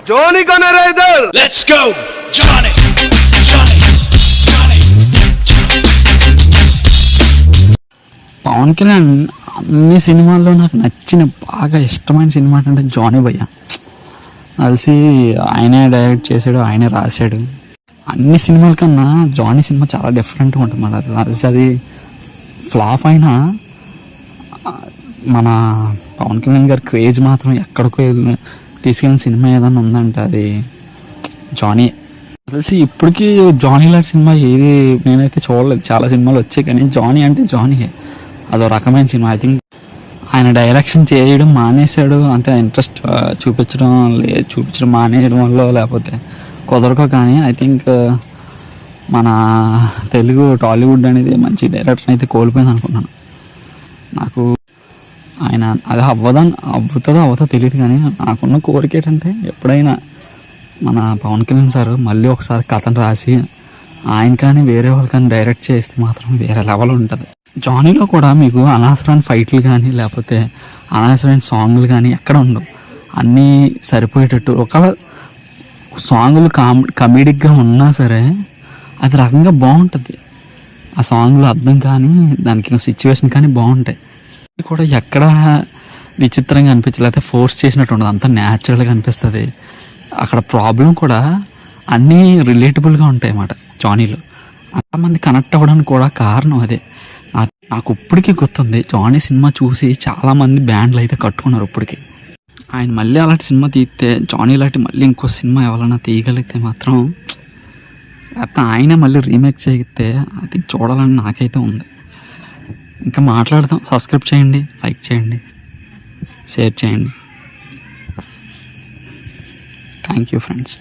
Johnny కనరా ఇదర్. Let's go Johnny Johnny Johnny. Pawan Kalyan అన్ని సినిమాల్లో నాకు నచ్చిన బాగా ఇష్టమైన సినిమా అంటే జానీ భయ్య. కలిసి ఆయనే డైరెక్ట్ చేశాడు, ఆయనే రాశాడు. అన్ని సినిమాల కన్నా జానీ సినిమా చాలా డిఫరెంట్గా ఉంటుంది మన కలిసి. అది ఫ్లాప్ అయినా మన పవన్ కళ్యాణ్ గారి క్రేజ్ మాత్రం ఎక్కడికో తీసుకెళ్ళిన సినిమా ఏదన్నా ఉందంటే అది జానీ. తెలిసి ఇప్పటికీ జానీ లాంటి సినిమా ఏది నేనైతే చూడలేదు. చాలా సినిమాలు వచ్చాయి కానీ జానీ అంటే జానీయే. అదో రకమైన సినిమా. ఐ థింక్ ఆయన డైరెక్షన్ చేయడం మానేశాడు, అంతే ఇంట్రెస్ట్ చూపించడం మానేయడం వల్ల లేకపోతే కుదరకో. కానీ ఐ థింక్ మన తెలుగు టాలీవుడ్ అనేది మంచి డైరెక్టర్ అయితే కోల్పోయింది అనుకున్నాను. నాకు ఆయన అది అవుతుందో తెలియదు కానీ నాకున్న కోరిక ఏంటంటే ఎప్పుడైనా మన పవన్ కళ్యాణ్ సార్ మళ్ళీ ఒకసారి కథను రాసి ఆయన కానీ వేరే వాళ్ళు కానీ డైరెక్ట్ చేస్తే మాత్రం వేరే లెవెల్ ఉంటుంది. జానీలో కూడా మీకు అనవసరమైన ఫైట్లు కానీ లేకపోతే అనవసరమైన సాంగ్లు కానీ ఎక్కడ ఉండవు. అన్నీ సరిపోయేటట్టు ఒకవేళ సాంగులు కమెడిక్గా ఉన్నా సరే అది రకంగా బాగుంటుంది. ఆ సాంగ్లో అర్థం కానీ దానికి సిచ్యువేషన్ కానీ బాగుంటాయి. కూడా ఎక్కడ విచిత్రంగా అనిపించదు, లేకపోతే ఫోర్స్ చేసినట్టు ఉండదు, అంతా న్యాచురల్గా అనిపిస్తుంది. అక్కడ ప్రాబ్లం కూడా అన్నీ రిలేటబుల్గా ఉంటాయి అన్నమాట జానీలో. అంతమంది కనెక్ట్ అవ్వడానికి కూడా కారణం అదే. నాకు ఇప్పటికీ గుర్తుంది, జానీ సినిమా చూసి చాలామంది బ్యాండ్లు అయితే కట్టుకున్నారు ఇప్పటికీ. ఆయన మళ్ళీ అలాంటి సినిమా తీస్తే జానీ లాంటి మళ్ళీ ఇంకో సినిమా ఎవరైనా తీయగలిగితే మాత్రం, లేకపోతే ఆయనే మళ్ళీ రీమేక్ చేయితే అది చూడాలని నాకైతే ఉంది. ఇంకా మాట్లాడదాం. సబ్స్క్రైబ్ చేయండి, లైక్ చేయండి, షేర్ చేయండి. Thank you friends.